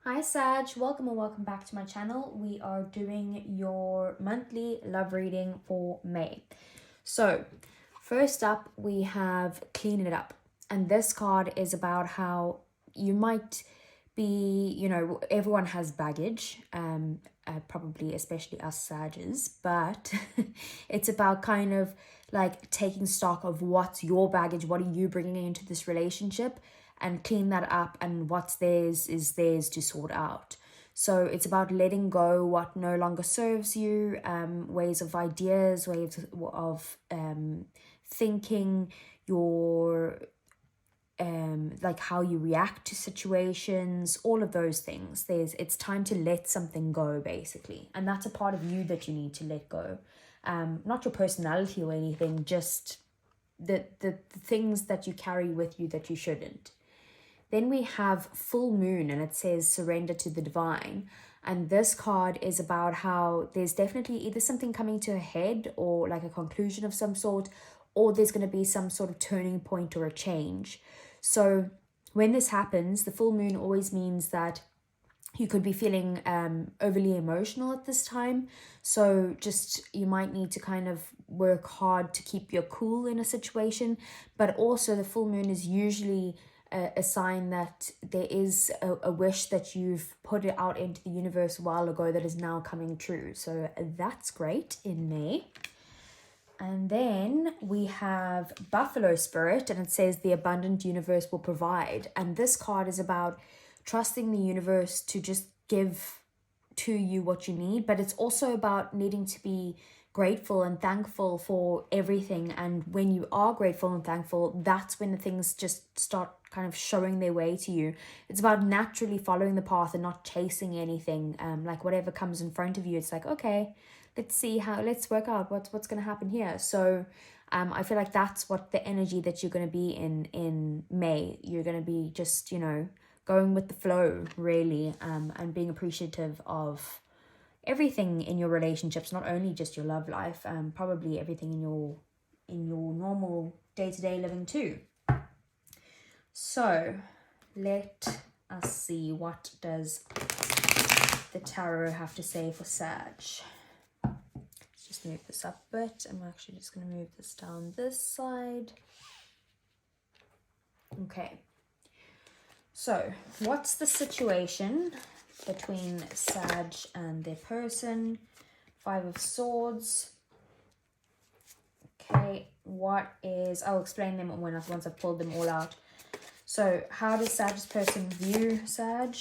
Hi Sag, welcome or welcome back to my channel. We are doing your monthly love reading for May. So first up we have Clean It Up, and this card is about how you might be, everyone has baggage, probably especially us Sages, but it's about kind of like taking stock of what's your baggage, what are you bringing into this relationship, and clean that up, and what's theirs is theirs to sort out. So it's about letting go what no longer serves you, ways of ideas, ways of thinking, your like how you react to situations, all of those things. It's time to let something go, basically, and that's a part of you that you need to let go. Not your personality or anything, just the things that you carry with you that you shouldn't. Then we have Full Moon, and it says surrender to the divine. And this card is about how there's definitely either something coming to a head or like a conclusion of some sort, or there's going to be some sort of turning point or a change. So when this happens, the full moon always means that you could be feeling overly emotional at this time. So just you might need to kind of work hard to keep your cool in a situation. But also the full moon is usually a sign that there is a wish that you've put it out into the universe a while ago that is now coming true. So that's great in May. And then we have Buffalo Spirit, and it says the abundant universe will provide. And this card is about trusting the universe to just give to you what you need, but it's also about needing to be grateful and thankful for everything. And when you are grateful and thankful, that's when the things just start kind of showing their way to you. It's about naturally following the path and not chasing anything. Like whatever comes in front of you, it's like, okay, let's work out what's going to happen here. So I feel like that's what the energy that you're going to be in May. You're going to be just, going with the flow, really, and being appreciative of everything in your relationships, not only just your love life, probably everything in your normal day-to-day living too. So let us see, what does the tarot have to say for Sag? Let's just move this up a bit. I'm actually just going to move this down this side. Okay. So, what's the situation between Sag and their person? Five of Swords. Okay, I'll explain them once I've pulled them all out. So, how does Sag's person view Sag?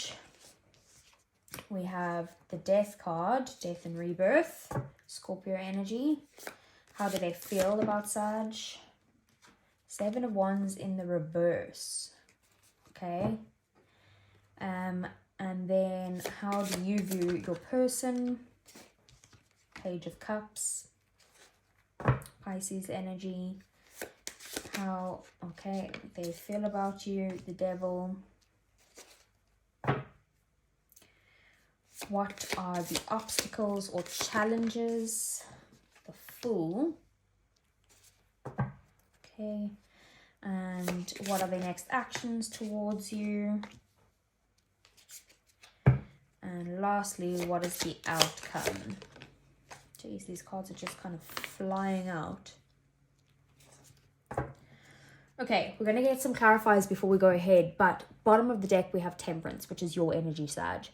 We have the Death card, Death and Rebirth, Scorpio energy. How do they feel about Sag? Seven of Wands in the reverse. Okay. And then how do you view your person? Page of Cups, Pisces energy. How, okay, they feel about you, the Devil. What are the obstacles or challenges? The Fool. Okay. And what are the next actions towards you? And lastly, what is the outcome? Jeez, these cards are just kind of flying out. Okay, we're going to get some clarifiers before we go ahead, but bottom of the deck we have Temperance, which is your energy, Sag.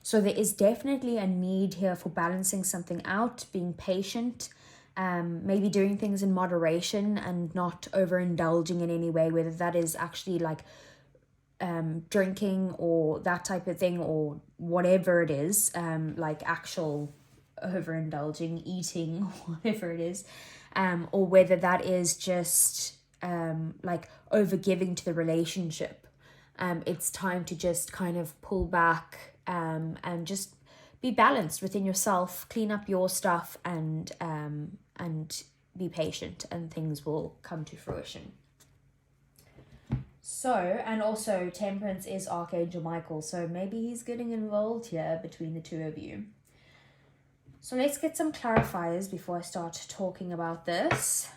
So there is definitely a need here for balancing something out, being patient, maybe doing things in moderation and not overindulging in any way, whether that is actually like drinking or that type of thing, or whatever it is, like actual overindulging, eating, whatever it is, or whether that is just like overgiving to the relationship. It's time to just kind of pull back and just be balanced within yourself, clean up your stuff, and be patient, and things will come to fruition. So, and also Temperance is Archangel Michael, so maybe he's getting involved here between the two of you. So let's get some clarifiers before I start talking about this.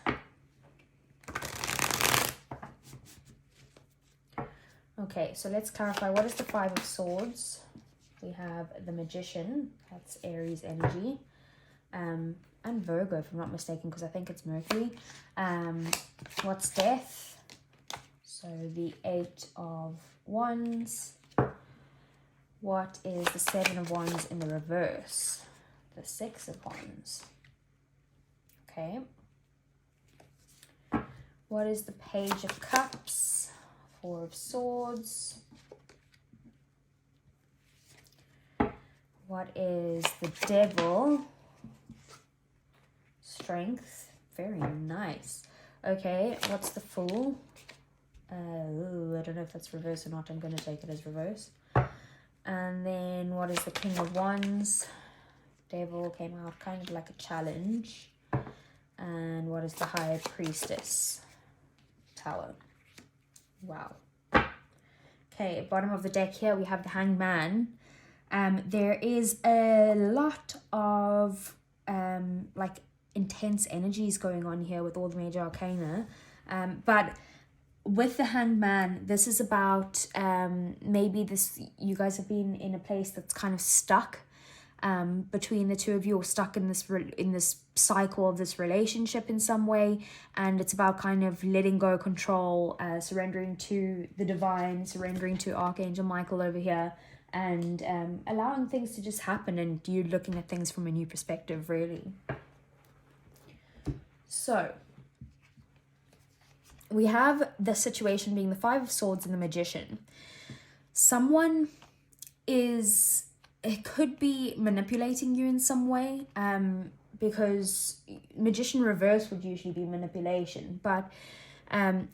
Okay, so let's clarify, what is the Five of Swords? we have the Magician, that's Aries energy, and Virgo, if I'm not mistaken, because I think it's Mercury. What's Death? So the 8 of Wands. What is the 7 of Wands in the reverse? The 6 of Wands. Okay. What is the Page of Cups? 4 of Swords. What is the Devil? Strength. Very nice. Okay, what's the Fool? I don't know if that's reverse or not. I'm going to take it as reverse. And then what is the King of Wands? Devil came out kind of like a challenge. And what is the High Priestess? Tower. Wow. Okay, bottom of the deck here we have the Hanged Man. There is a lot of like intense energies going on here with all the major arcana. But with the Hanged Man, this is about maybe this, you guys have been in a place that's kind of stuck between the two of you, or stuck in this cycle of this relationship in some way, and it's about kind of letting go control, surrendering to the divine, surrendering to Archangel Michael over here, and allowing things to just happen, and you looking at things from a new perspective, really. So we have the situation being the 5 of Swords and the Magician. Someone is, it could be manipulating you in some way, because Magician reverse would usually be manipulation, but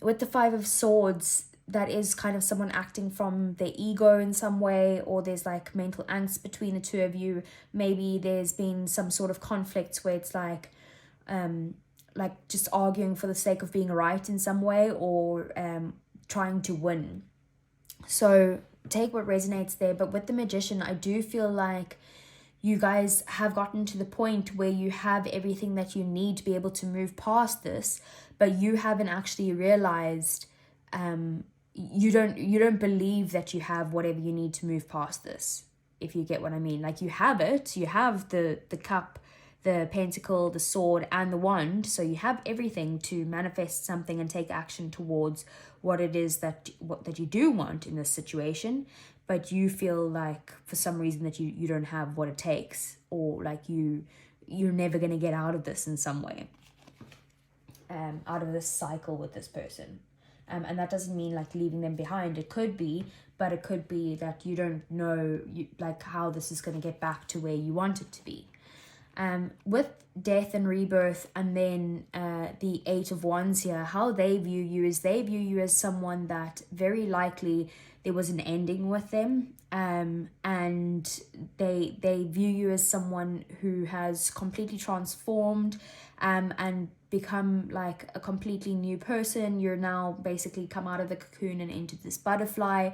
with the 5 of Swords, that is kind of someone acting from their ego in some way, or there's like mental angst between the two of you. Maybe there's been some sort of conflicts where it's like just arguing for the sake of being right in some way, or trying to win. So take what resonates there. But with the Magician, I do feel like you guys have gotten to the point where you have everything that you need to be able to move past this, but you haven't actually realized, you don't believe that you have whatever you need to move past this, if you get what I mean. Like, you have it, you have the cup, the pentacle, the sword, and the wand, so you have everything to manifest something and take action towards what it is that you do want in this situation, but you feel like for some reason that you don't have what it takes, or like you're never going to get out of this in some way, out of this cycle with this person. And that doesn't mean like leaving them behind. It could be, but it could be that you don't know like how this is going to get back to where you want it to be. With Death and Rebirth, and then the 8 of Wands here, how they view you is they view you as someone that very likely there was an ending with them, and they view you as someone who has completely transformed and become like a completely new person. You're now basically come out of the cocoon and into this butterfly,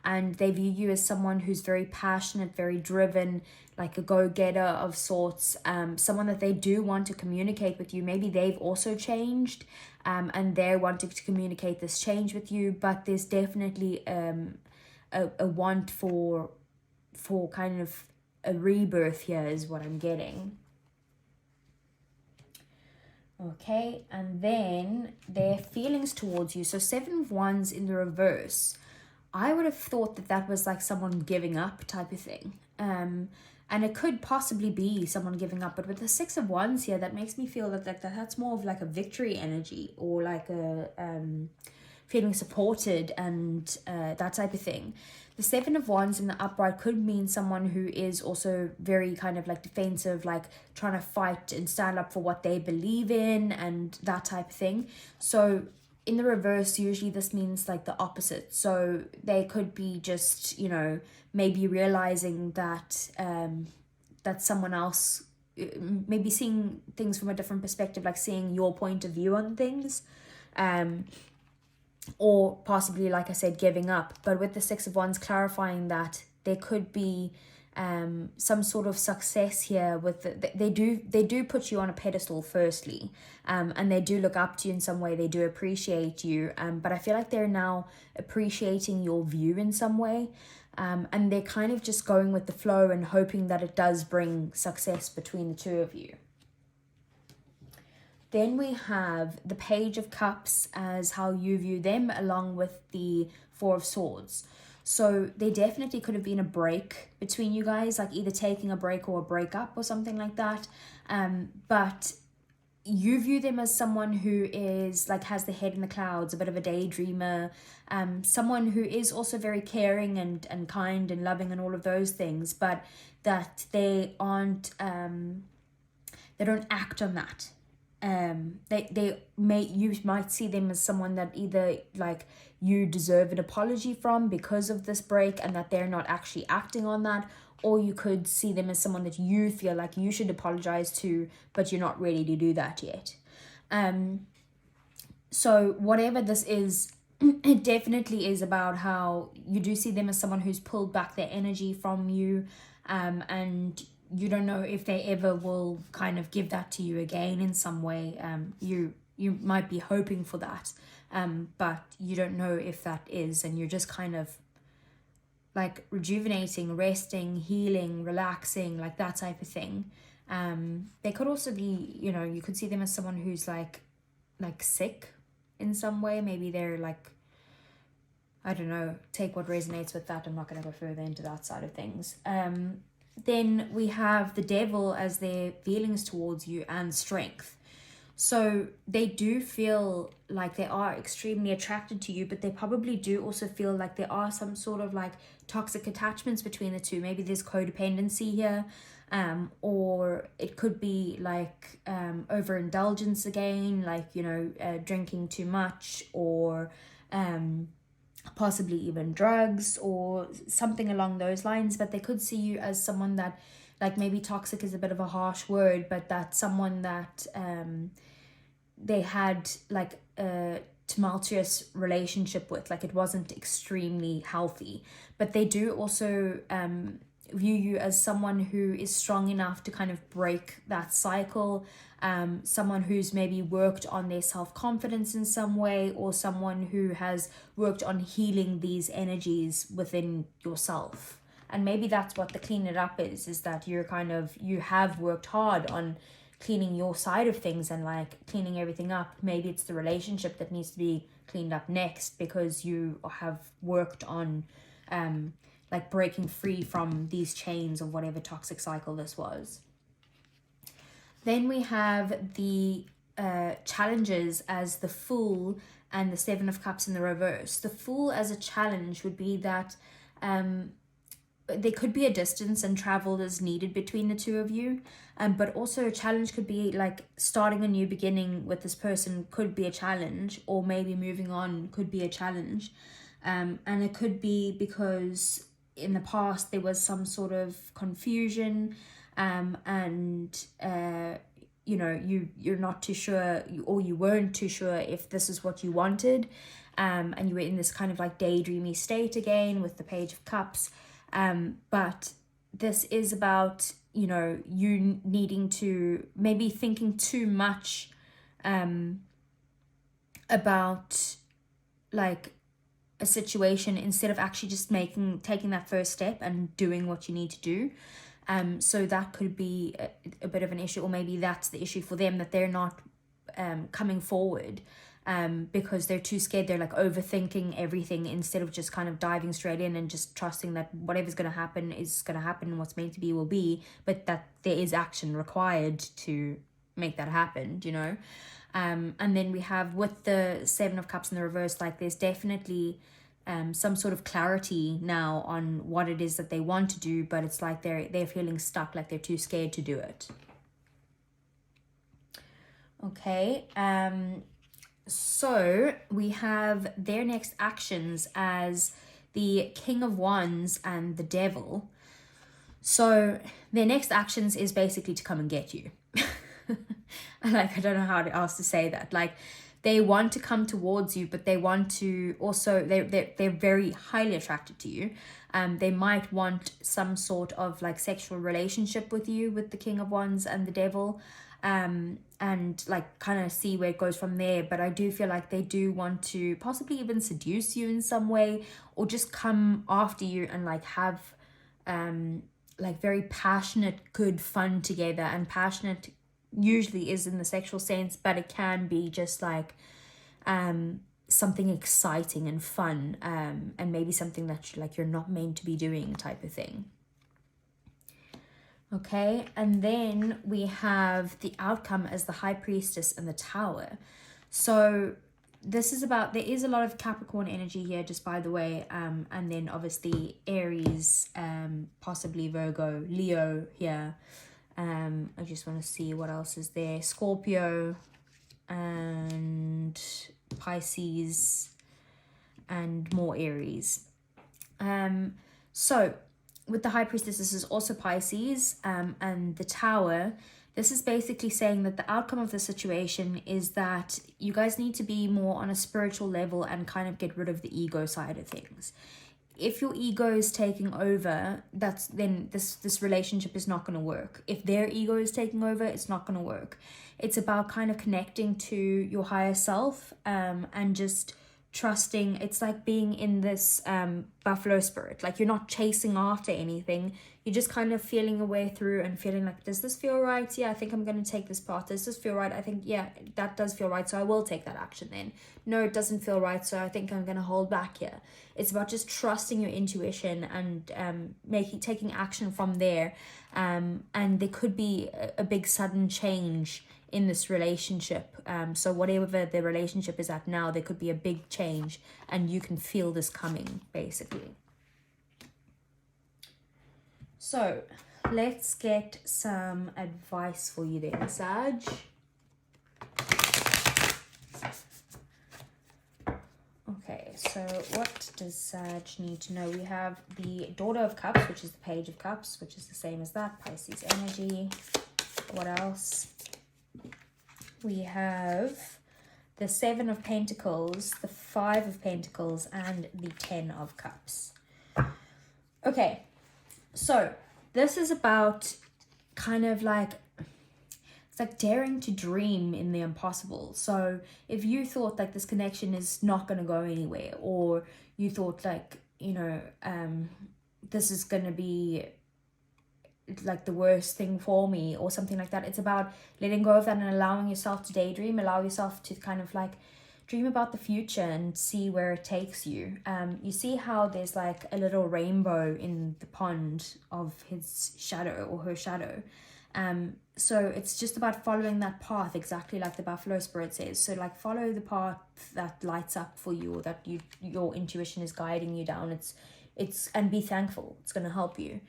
and they view you as someone who's very passionate, very driven, like a go-getter of sorts, someone that they do want to communicate with you. Maybe they've also changed, and they're wanting to communicate this change with you, but there's definitely a want for kind of a rebirth here is what I'm getting. Okay, and then their feelings towards you. So 7 of Wands in the reverse, I would have thought that was like someone giving up type of thing. And it could possibly be someone giving up, but with the 6 of Wands here, that makes me feel that that's more of like a victory energy, or like a feeling supported, and that type of thing. The 7 of Wands in the upright could mean someone who is also very kind of like defensive, like trying to fight and stand up for what they believe in and that type of thing. So in the reverse, usually this means like the opposite. So they could be just, maybe realizing that that someone else, maybe seeing things from a different perspective, like seeing your point of view on things, or possibly, like I said, giving up. But with the 6 of Wands clarifying that there could be some sort of success here with they do put you on a pedestal firstly, and they do look up to you in some way. They do appreciate you, but I feel like they're now appreciating your view in some way, and they're kind of just going with the flow and hoping that it does bring success between the two of you. Then we have the Page of Cups as how you view them, along with the Four of Swords. So there definitely could have been a break between you guys, like either taking a break or a breakup or something like that. But you view them as someone who is like has the head in the clouds, a bit of a daydreamer, someone who is also very caring and kind and loving and all of those things, but that they aren't, they don't act on that. You might see them as someone that either like you deserve an apology from because of this break and that they're not actually acting on that, or you could see them as someone that you feel like you should apologize to, but you're not ready to do that yet. So whatever this is, it definitely is about how you do see them as someone who's pulled back their energy from you, and you don't know if they ever will kind of give that to you again in some way. You might be hoping for that, but you don't know if that is, and you're just kind of like rejuvenating, resting, healing, relaxing, like that type of thing. They could also be, you could see them as someone who's like sick in some way. Maybe they're like, I don't know, take what resonates with that. I'm not going to go further into that side of things. Then we have the Devil as their feelings towards you and strength. So they do feel like they are extremely attracted to you, but they probably do also feel like there are some sort of like toxic attachments between the two. Maybe there's codependency here, or it could be like overindulgence again, like, drinking too much, or possibly even drugs or something along those lines. But they could see you as someone that, like, maybe toxic is a bit of a harsh word, but that's someone that they had like a tumultuous relationship with, like it wasn't extremely healthy. But they do also view you as someone who is strong enough to kind of break that cycle, someone who's maybe worked on their self-confidence in some way, or someone who has worked on healing these energies within yourself. And maybe that's what the clean it up is that you have worked hard on cleaning your side of things and like cleaning everything up. Maybe it's the relationship that needs to be cleaned up next, because you have worked on like breaking free from these chains of whatever toxic cycle this was. Then we have the challenges as the Fool and the Seven of Cups in the reverse. The Fool as a challenge would be that there could be a distance and travel is needed between the two of you, but also a challenge could be like starting a new beginning with this person could be a challenge, or maybe moving on could be a challenge, and it could be because in the past there was some sort of confusion, and you're not too sure, or you weren't too sure if this is what you wanted, and you were in this kind of like daydreamy state again with the Page of Cups. But this is about, you needing to maybe thinking too much about like a situation instead of actually just taking that first step and doing what you need to do. So that could be a bit of an issue, or maybe that's the issue for them, that they're not coming forward because they're too scared. They're like overthinking everything instead of just kind of diving straight in and just trusting that whatever's going to happen is going to happen and what's meant to be will be, but that there is action required to make that happen, and then we have with the Seven of Cups in the reverse, like there's definitely some sort of clarity now on what it is that they want to do, but it's like they're feeling stuck, like they're too scared to do it. Okay, so we have their next actions as the King of Wands and the Devil. So their next actions is basically to come and get you. I don't know how else to say that. Like, they want to come towards you, but they want to also, they're very highly attracted to you. They might want some sort of like sexual relationship with you, with the King of Wands and the Devil, and like kind of see where it goes from there. But I do feel like they do want to possibly even seduce you in some way, or just come after you and like have like very passionate, good fun together. And passionate usually is in the sexual sense, but it can be just like something exciting and fun, and maybe something that you're not meant to be doing type of thing. Okay, and then we have the outcome as the High Priestess and the Tower. So this is about, there is a lot of Capricorn energy here, just by the way, and then obviously Aries, possibly Virgo, Leo here. I just want to see what else is there. Scorpio and Pisces and more Aries. So with the High Priestess, this is also Pisces, and the Tower. This is basically saying that the outcome of the situation is that you guys need to be more on a spiritual level and kind of get rid of the ego side of things. If your ego is taking over, then this relationship is not going to work. If their ego is taking over, it's not going to work. It's about kind of connecting to your higher self, and just trusting. It's like being in this buffalo spirit. Like, you're not chasing after anything. You're just kind of feeling a way through and feeling like, does this feel right? Yeah, I think I'm going to take this path. Does this feel right? I think, yeah, that does feel right, so I will take that action then. No, it doesn't feel right, so I think I'm going to hold back here. It's about just trusting your intuition and taking action from there. And there could be a big sudden change in this relationship. So whatever the relationship is at now, there could be a big change, and you can feel this coming, basically. So let's get some advice for you then, Sag. Okay, so what does Sag need to know? We have the Daughter of Cups, which is the Page of Cups, which is the same as that, Pisces energy. What else? We have the Seven of Pentacles, the Five of Pentacles, and the Ten of Cups. Okay, so this is about kind of like, it's like daring to dream in the impossible. So if you thought like this connection is not going to go anywhere, or you thought like, this is going to be like the worst thing for me or something like that, it's about letting go of that and allowing yourself to daydream, allow yourself to kind of like dream about the future and see where it takes you. You see how there's like a little rainbow in the pond of his shadow or her shadow. So it's just about following that path, exactly like the buffalo spirit says. So like, follow the path that lights up for you, or that your intuition is guiding you down. It's and be thankful. It's going to help you.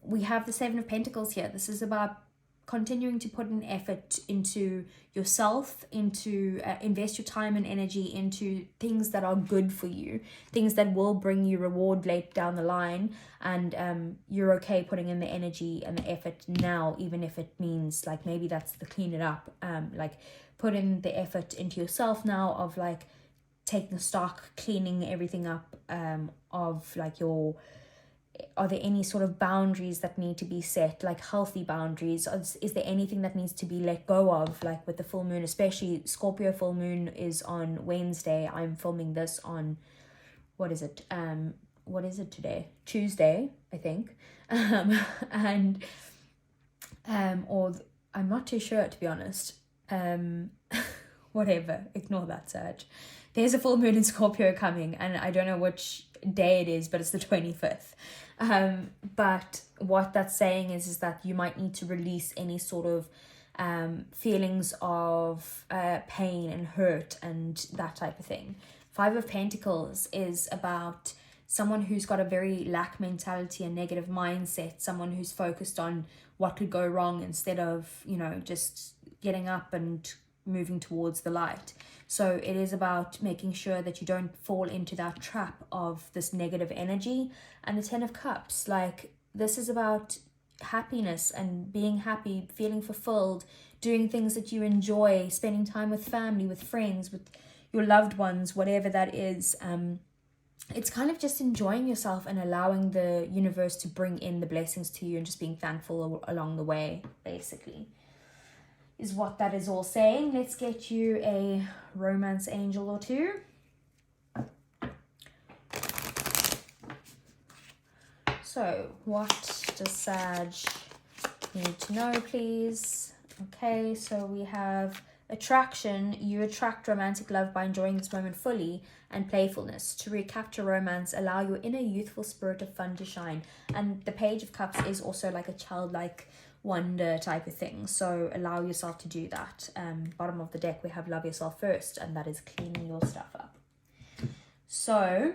We have the Seven of Pentacles here. This is about continuing to put an effort into yourself, into invest your time and energy into things that are good for you, things that will bring you reward late down the line, and you're okay putting in the energy and the effort now, even if it means like maybe that's the clean it up, like put in the effort into yourself now of like taking stock, cleaning everything up, of like are there any sort of boundaries that need to be set, like healthy boundaries? Is there anything that needs to be let go of, like with the full moon, especially Scorpio full moon is on Wednesday. I'm filming this on, what is it today? Tuesday, I think. Or I'm not too sure, to be honest. Whatever, ignore that, Sag. There's a full moon in Scorpio coming, and I don't know which day it is, but it's the 25th. But what that's saying is that you might need to release any sort of feelings of pain and hurt and that type of thing. Five of Pentacles is about someone who's got a very lack mentality and negative mindset, someone who's focused on what could go wrong instead of, just getting up and moving towards the light. So it is about making sure that you don't fall into that trap of this negative energy. And the Ten of Cups, like, this is about happiness and being happy, feeling fulfilled, doing things that you enjoy, spending time with family, with friends, with your loved ones, whatever that is. It's kind of just enjoying yourself and allowing the universe to bring in the blessings to you and just being thankful along the way, basically, is what that is all saying. Let's get you a romance angel or two. So, what does Sag need to know, please? Okay, so we have attraction. You attract romantic love by enjoying this moment fully, and playfulness. To recapture romance, allow your inner youthful spirit of fun to shine. And the Page of Cups is also like a childlike wonder type of thing. So allow yourself to do that. Bottom of the deck, we have love yourself first, and that is cleaning your stuff up. So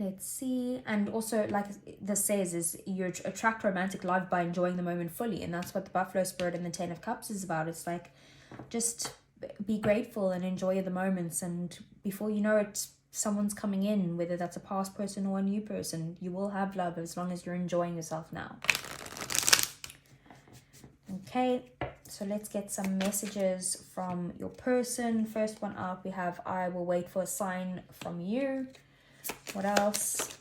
let's see. And also, like this says, is you attract romantic love by enjoying the moment fully. And that's what the Buffalo Spirit and the 10 of Cups is about. It's like, just be grateful and enjoy the moments. And before you know it, someone's coming in, whether that's a past person or a new person. You will have love as long as you're enjoying yourself now. Okay, so let's get some messages from your person. First one up, we have, I will wait for a sign from you. What else?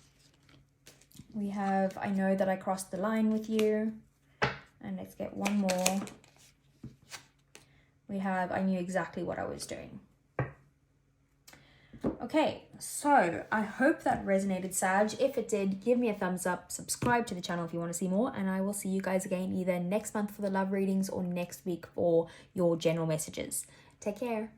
We have, I know that I crossed the line with you. And let's get one more. We have, I knew exactly what I was doing. Okay, so I hope that resonated, Sag. If it did, give me a thumbs up, subscribe to the channel if you want to see more, and I will see you guys again either next month for the love readings or next week for your general messages. Take care.